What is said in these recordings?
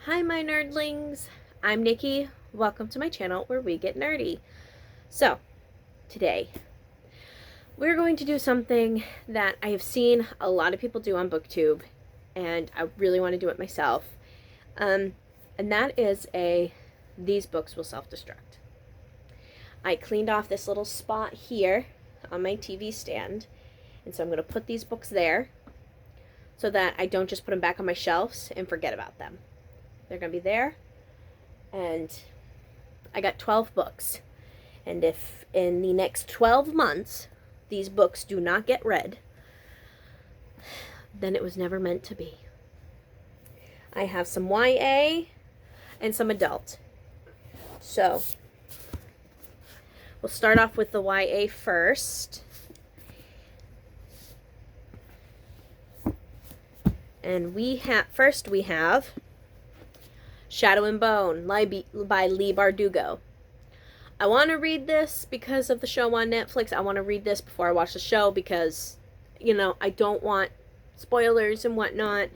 Hi my nerdlings, I'm Nikki. Welcome to my channel where we get nerdy. So, today, we're going to do something that I have seen a lot of people do on BookTube, and I really want to do it myself. And that is these books will self-destruct. I cleaned off this little spot here on my TV stand, and so I'm going to put these books there so that I don't just put them back on my shelves and forget about them. They're going to be there, and I got 12 books, and if in the next 12 months these books do not get read, then it was never meant to be. I have some YA and some adult. So, we'll start off with the YA first. And we have Shadow and Bone by Leigh Bardugo. I want to read this because of the show on Netflix. I want to read this before I watch the show because, I don't want spoilers and whatnot.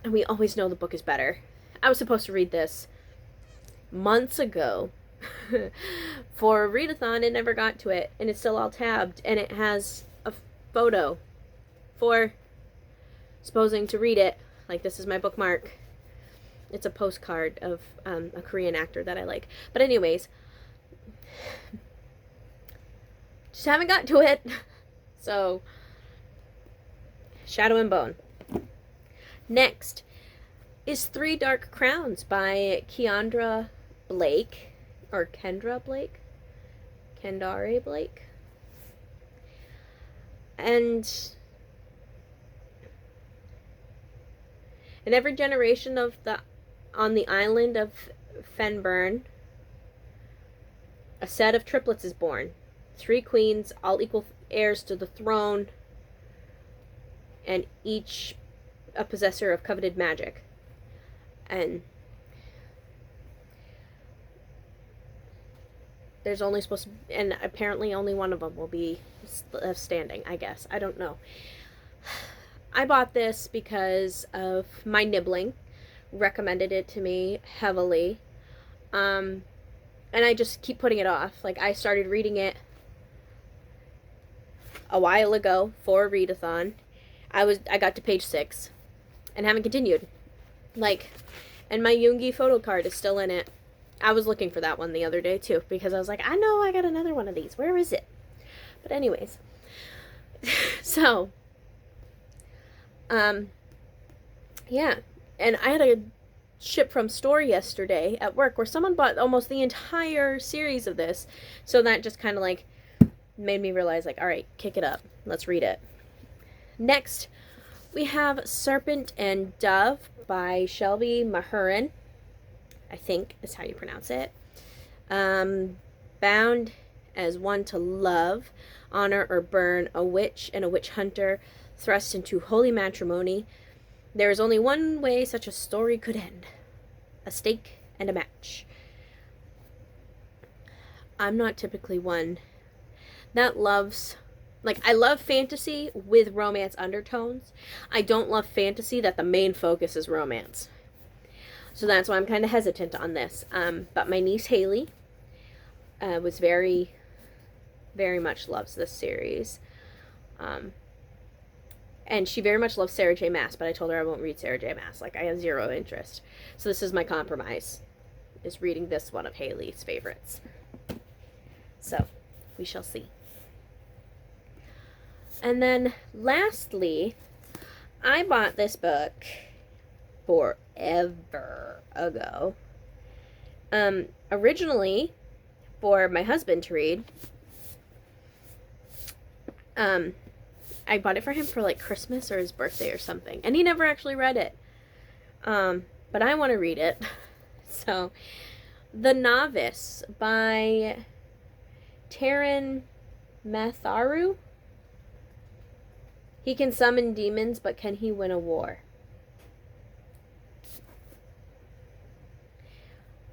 And we always know the book is better. I was supposed to read this months ago for a readathon and never got to it. And it's still all tabbed. And it has a photo for supposing to read it. Like, this is my bookmark. It's a postcard of a Korean actor that I like. But anyways, just haven't got to it. So, Shadow and Bone. Next is Three Dark Crowns by Kiandra Blake. Or Kendra Blake? Kendare Blake. And in every generation on the island of Fenburn, a set of triplets is born. 3 queens, all equal heirs to the throne, and each a possessor of coveted magic. And there's only supposed to, and apparently only one of them will be standing, I guess. I don't know. I bought this because of my nibbling. Recommended it to me heavily. And I just keep putting it off. Like, I started reading it a while ago for a readathon. I got to page 6 and haven't continued. Like, and my Yoongi photo card is still in it. I was looking for that one the other day too because I was like, I know I got another one of these. Where is it? But anyways. So, yeah. And I had a ship from store yesterday at work where someone bought almost the entire series of this. So that just kind of like made me realize, like, all right, kick it up. Let's read it. Next, we have Serpent and Dove by Shelby Maherin. I think is how you pronounce it. Bound as one to love, honor, or burn a witch and a witch hunter thrust into holy matrimony. There is only one way such a story could end. A stake and a match. I'm not typically one that loves, like, I love fantasy with romance undertones. I don't love fantasy that the main focus is romance. So that's why I'm kind of hesitant on this. But my niece Haley was very, very much loves this series. And she very much loves Sarah J. Maas, but I told her I won't read Sarah J. Maas. Like, I have zero interest. So this is my compromise, is reading this one of Haley's favorites. So, we shall see. And then, lastly, I bought this book forever ago. Originally, for my husband to read. I bought it for him for like Christmas or his birthday or something. And he never actually read it. But I want to read it. So, The Novice by Taran Matharu. He can summon demons, but can he win a war?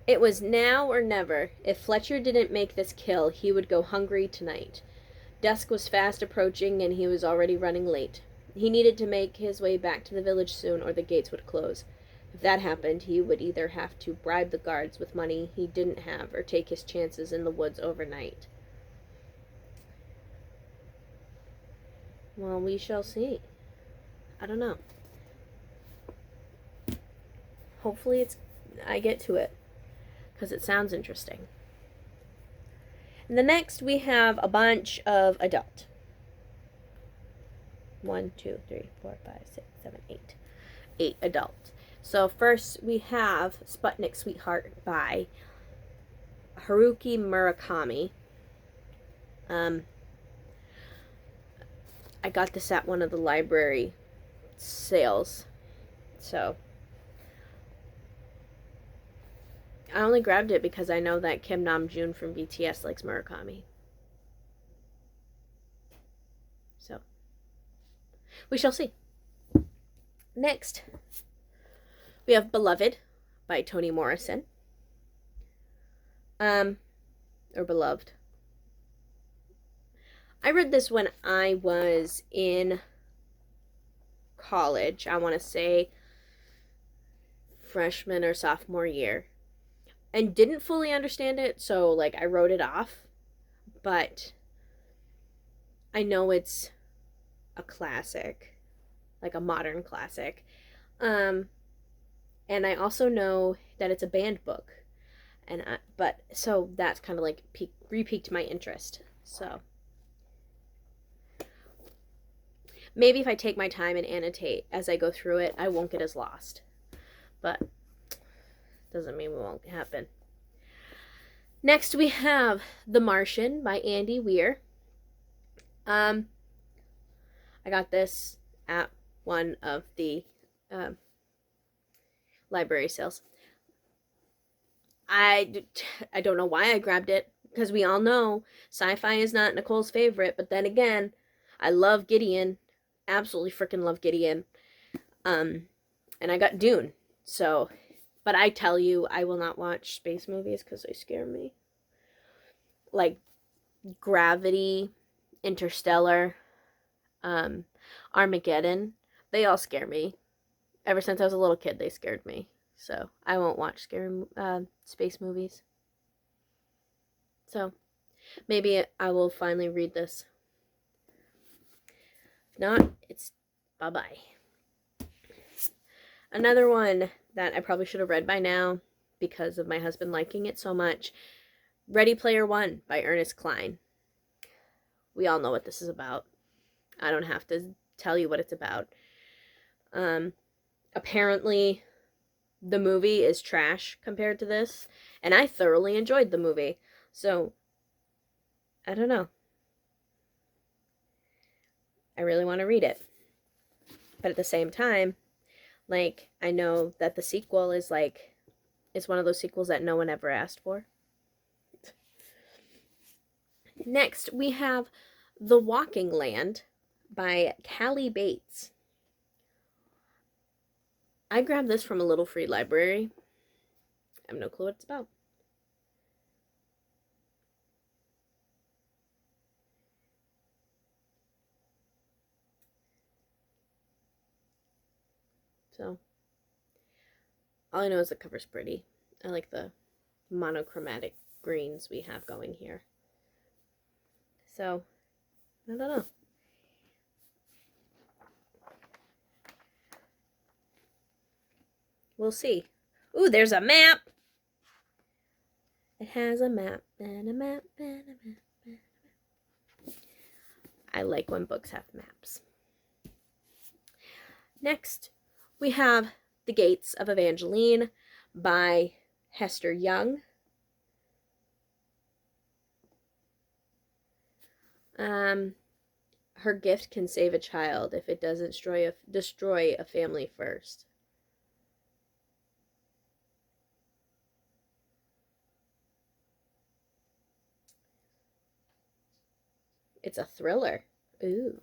It was now or never. If Fletcher didn't make this kill, he would go hungry tonight. Dusk was fast approaching, and he was already running late. He needed to make his way back to the village soon, or the gates would close. If that happened, he would either have to bribe the guards with money he didn't have or take his chances in the woods overnight. Well, we shall see. I don't know. Hopefully I get to it, because it sounds interesting. And the next we have a bunch of adult. 1, 2, 3, 4, 5, 6, 7, 8. 8 adult. So first we have Sputnik Sweetheart by Haruki Murakami. I got this at one of the library sales. So I only grabbed it because I know that Kim Namjoon from BTS likes Murakami. So we shall see. Next, we have Beloved by Toni Morrison. Or Beloved. I read this when I was in college. I want to say freshman or sophomore year. And didn't fully understand it, so like I wrote it off. But I know it's a classic, like a modern classic. And I also know that it's a banned book. So that's kind of like re-piqued my interest. So maybe if I take my time and annotate as I go through it, I won't get as lost. But doesn't mean it won't happen. Next we have The Martian by Andy Weir. I got this at one of the library sales. I don't know why I grabbed it, because we all know sci-fi is not Nicole's favorite, but then again, I love Gideon. Absolutely freaking love Gideon. And I got Dune. So, but I tell you, I will not watch space movies because they scare me. Like Gravity, Interstellar, Armageddon, they all scare me. Ever since I was a little kid, they scared me. So I won't watch scary space movies. So maybe I will finally read this. If not, it's bye-bye. Another one that I probably should have read by now because of my husband liking it so much. Ready Player One by Ernest Cline. We all know what this is about. I don't have to tell you what it's about. Apparently, the movie is trash compared to this, and I thoroughly enjoyed the movie. So, I don't know. I really want to read it. But at the same time, like, I know that the sequel is like, it's one of those sequels that no one ever asked for. Next, we have The Walking Land by Cali Bates. I grabbed this from a little free library. I have no clue what it's about. So, all I know is the cover's pretty. I like the monochromatic greens we have going here. So, I don't know. We'll see. Ooh, there's a map! It has a map, and a map, and a map, and a map. I like when books have maps. Next, we have The Gates of Evangeline by Hester Young. Her gift can save a child if it doesn't destroy a family first. It's a thriller. Ooh.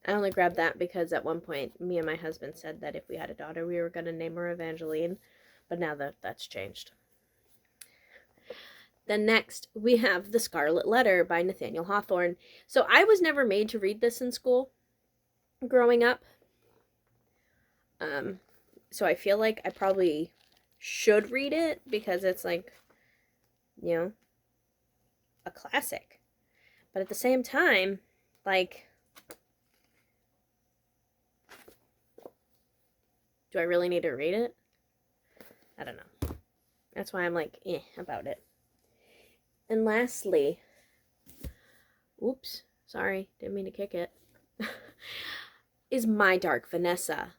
I only grabbed that because at one point me and my husband said that if we had a daughter we were going to name her Evangeline, but now that's changed. Then next, we have The Scarlet Letter by Nathaniel Hawthorne. So I was never made to read this in school growing up. So I feel like I probably should read it because it's like, you know, a classic. But at the same time, like, do I really need to read it? I don't know. That's why I'm like, about it. And lastly, oops, sorry, didn't mean to kick it, is My Dark Vanessa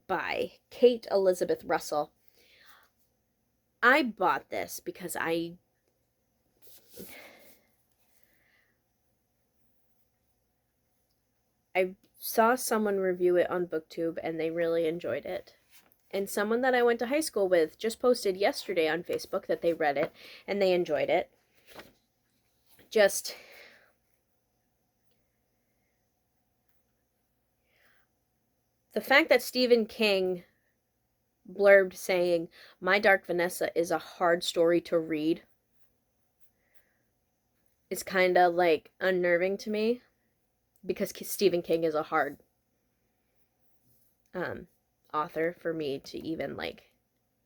by Kate Elizabeth Russell. I bought this because I saw someone review it on BookTube and they really enjoyed it. And someone that I went to high school with just posted yesterday on Facebook that they read it and they enjoyed it. Just the fact that Stephen King blurbed saying, My Dark Vanessa is a hard story to read is kind of like unnerving to me because Stephen King is a hard author for me to even like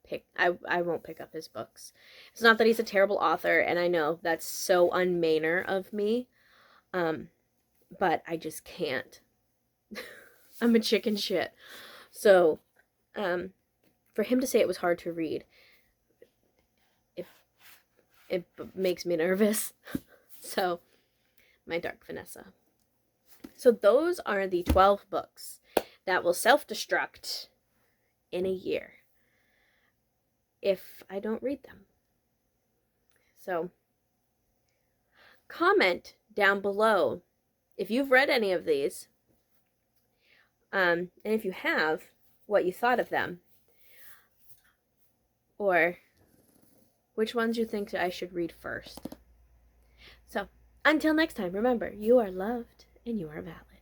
pick. I won't pick up his books. It's not that he's a terrible author, and I know that's so un-Mainer of me, but I just can't. I'm a chicken shit. So for him to say it was hard to read, it makes me nervous. So My Dark Vanessa. So those are the 12 books that will self-destruct in a year if I don't read them. So comment down below if you've read any of these, and if you have, what you thought of them, or which ones you think I should read first. So until next time, remember, you are loved and you are valid.